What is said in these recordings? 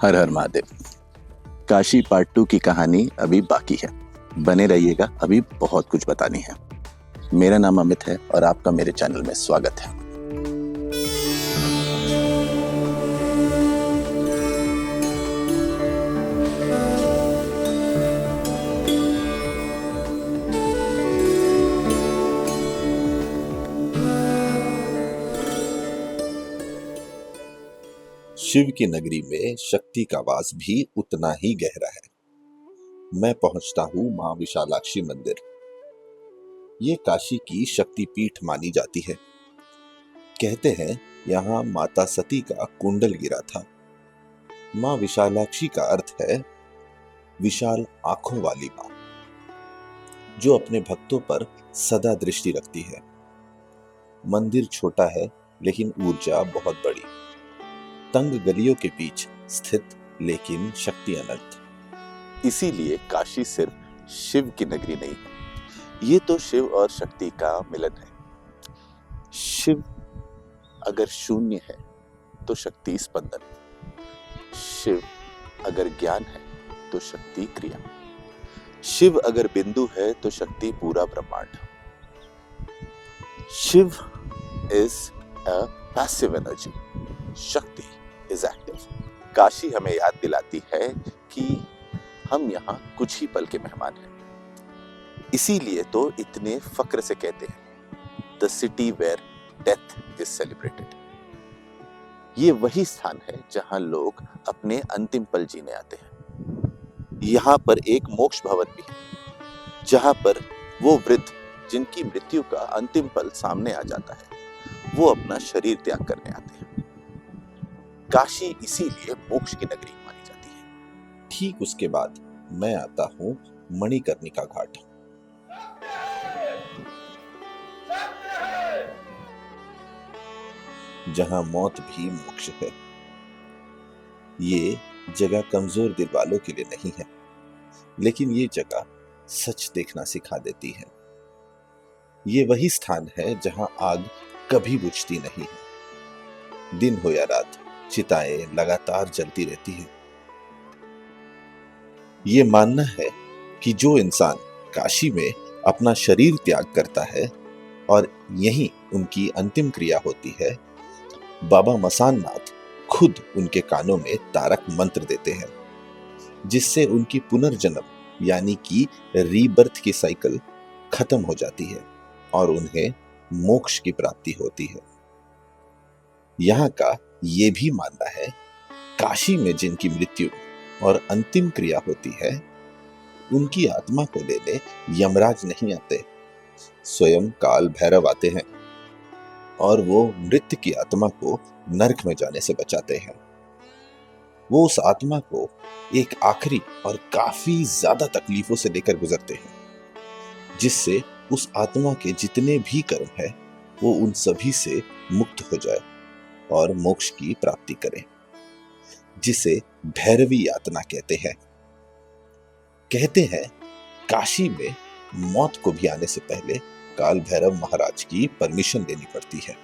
हर हर Mahadev. Kashi part 2 की कहानी अभी बाकी है, बने रहिएगा, अभी बहुत कुछ बतानी है। मेरा नाम अमित है और आपका मेरे चैनल में स्वागत है। शिव की नगरी में शक्ति का वास भी उतना ही गहरा है। मैं पहुंचता हूं मां विशालाक्षी मंदिर। ये काशी की शक्ति पीठ मानी जाती है। कहते हैं यहाँ माता सती का कुंडल गिरा था। मां विशालाक्षी का अर्थ है विशाल आंखों वाली मां, जो अपने भक्तों पर सदा दृष्टि रखती है। मंदिर छोटा है लेकिन ऊर्जा बहुत बड़ी। तंग गलियों के बीच स्थित लेकिन शक्ति अनंत। इसीलिए काशी सिर्फ शिव की नगरी नहीं है, ये तो शिव और शक्ति का मिलन है। शिव अगर शून्य है तो शक्ति स्पंदन, शिव अगर ज्ञान है तो शक्ति क्रिया, शिव अगर बिंदु है तो शक्ति पूरा ब्रह्मांड। Shiva is a passive energy, Shakti is active. Kashi हमें याद दिलाती है कि हम यहाँ कुछ ही पल के मेहमान हैं। इसीलिए तो इतने फक्र से कहते हैं the city where death is celebrated. ये वही स्थान है जहां लोग अपने अंतिम पल जीने आते हैं। यहाँ पर एक मोक्ष भवन भी है, जहां पर वो वृद्ध जिनकी मृत्यु का अंतिम पल सामने आ जाता है, वो अपना शरीर त्याग करने आते हैं। काशी इसीलिए मोक्ष की नगरी मानी जाती है। ठीक उसके बाद मैं आता हूं मणिकर्णिका घाट। जहां मौत भी मोक्ष है। ये जगह कमजोर दिल वालों के लिए नहीं है, लेकिन ये जगह सच देखना सिखा देती है। ये वही स्थान है जहां आग कभी बुझती नहीं है। दिन हो या रात, चिताएं लगातार जलती रहती हैं। ये मानना है कि जो इंसान काशी में अपना शरीर त्याग करता है और यहीं उनकी अंतिम क्रिया होती है, बाबा मसान नाथ खुद उनके कानों में तारक मंत्र देते हैं, जिससे उनकी पुनर्जन्म यानी कि रीबर्थ की साइकिल खत्म हो जाती है और उन्हें मोक्ष की प्राप्ति होती है। यहाँ का ये भी मानना है काशी में जिनकी मृत्यु और अंतिम क्रिया होती है, उनकी आत्मा को लेने यमराज नहीं आते, स्वयं काल भैरव आते हैं और वो मृत की आत्मा को नरक में जाने से बचाते हैं। वो उस आत्मा को एक आखिरी और काफी ज्यादा तकलीफों से लेकर गुजरते हैं, जिससे उस आत्मा के जितने भी कर्म है वो उन सभी से मुक्त हो जाए और मोक्ष की प्राप्ति करें, जिसे भैरवी यातना कहते हैं। कहते हैं काशी में मौत को भी आने से पहले काल भैरव महाराज की परमिशन लेनी पड़ती है।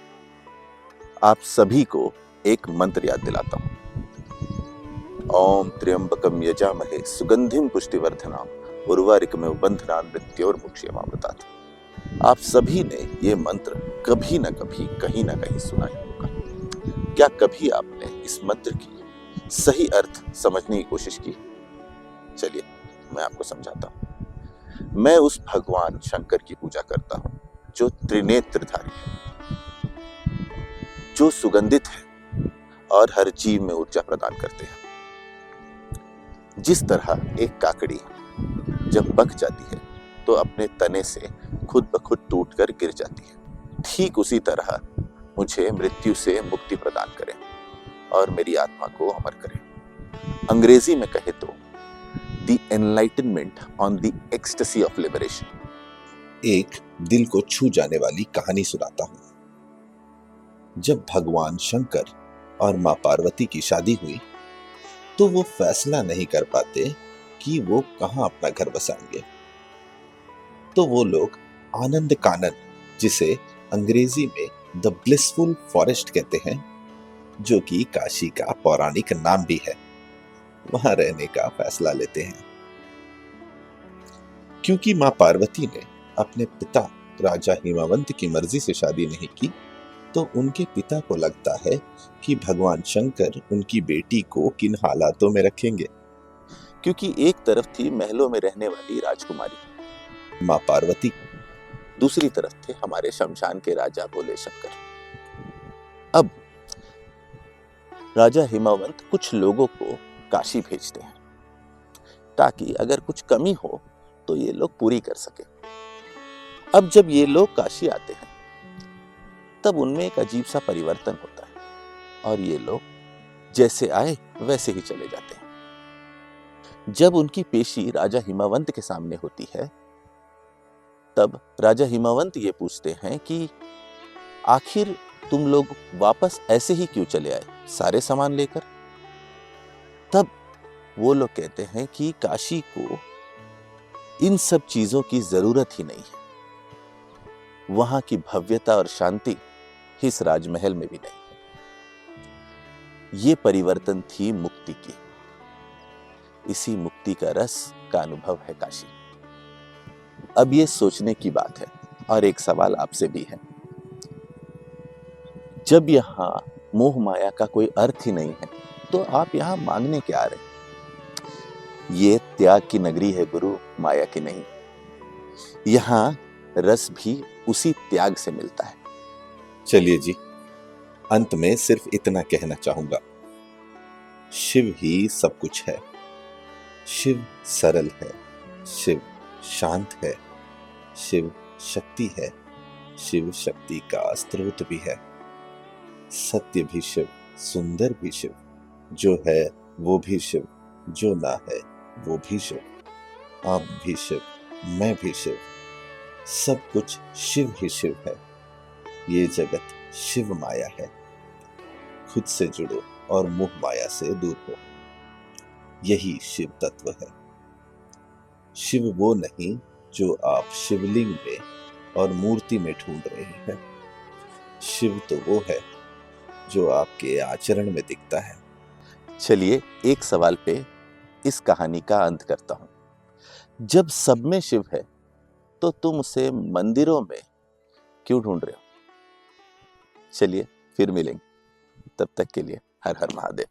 आप सभी को एक मंत्र याद दिलाता हूं। ओम त्र्यंबकम यजामहे सुगंधिम पुष्टिवर्धनाम उर्वारुकमिव बन्धनान् मृत्योर्मुक्षयमामृतात्। आप सभी ने ये मंत्र कभी न कभी कहीं ना कहीं सुना ही होगा। क्या कभी आपने इस मंत्र की सही अर्थ समझने की कोशिश की? चलिए मैं आपको समझाता हूं। मैं उस भगवान शंकर की पूजा करता हूं जो त्रिनेत्रधारी है, जो सुगंधित है और हर जीव में ऊर्जा प्रदान करते हैं। जिस तरह एक काकड़ी जब पक जाती है तो अपने तने से खुद ब खुद टूटकर गिर जाती है, ठीक उसी तरह मुझे मृत्यु से मुक्ति प्रदान करें और मेरी आत्मा को अमर करें। अंग्रेजी में कहे तो the enlightenment on the ecstasy of liberation. एक दिल को छू जाने वाली कहानी सुनाता हूं। जब भगवान शंकर और मां पार्वती की शादी हुई तो वो फैसला नहीं कर पाते कि वो कहां अपना घर बसाएंगे। तो वो लोग आनंद कानन, जिसे अंग्रेजी में द ब्लिसफुल फॉरेस्ट कहते हैं, जो कि काशी का पौराणिक नाम भी है, वहां रहने का फैसला लेते हैं। क्योंकि मां पार्वती ने अपने पिता राजा हिमावंत की मर्जी से शादी नहीं की, तो उनके पिता को लगता है कि भगवान शंकर उनकी बेटी को किन हालातों में रखेंगे। क्योंकि एक तरफ थी महलों में रहने वाली राजकुमारी, मां पार्वती, दूसरी तरफ थे हमारे शमशान के राजा भोले शंकर। अब राजा हिमावंत कुछ लोगों को काशी भेजते हैं, ताकि अगर कुछ कमी हो तो ये लोग पूरी कर सके। अब जब ये लोग काशी आते हैं, तब उनमें एक अजीब सा परिवर्तन होता है और ये लोग जैसे आए वैसे ही चले जाते हैं। जब उनकी पेशी राजा हिमावंत के सामने होती है, तब राजा हिमावंत ये पूछते हैं कि आखिर तुम लोग वापस ऐसे ही क्यों चले आए, सारे सामान लेकर? तब वो लोग कहते हैं कि काशी को इन सब चीजों की जरूरत ही नहीं है, वहां की भव्यता और शांति इस राजमहल में भी नहीं। ये परिवर्तन थी मुक्ति की। इसी मुक्ति का रस का अनुभव है काशी। अब ये सोचने की बात है, और एक सवाल आपसे भी है। जब यहाँ मोह माया का कोई अर्थ ही नहीं है, तो आप यहाँ मांगने क्या आ रहे? ये त्याग की नगरी है गुरु, माया की नहीं। यहाँ रस भी उसी त्याग से मिलता है। चलिए जी, अंत में सिर्फ इतना कहना चाहूंगा, शिव ही सब कुछ है। शिव सरल है, शिव शांत है, शिव शक्ति है, शिव शक्ति का स्रोत भी है। सत्य भी शिव, सुंदर भी शिव, जो है वो भी शिव, जो ना है वो भी शिव। आप भी शिव, मैं भी शिव, सब कुछ शिव ही शिव है। ये जगत शिव माया है। खुद से जुड़ो और मोह माया से दूर हो। यही शिव तत्व है। शिव वो नहीं जो आप शिवलिंग में और मूर्ति में ढूंढ रहे हैं। शिव तो वो है जो आपके आचरण में दिखता है। चलिए एक सवाल पे इस कहानी का अंत करता हूं। जब सब में शिव है, तो तुम उसे मंदिरों में क्यों ढूंढ रहे हो? चलिए फिर मिलेंगे, तब तक के लिए हर हर महादेव।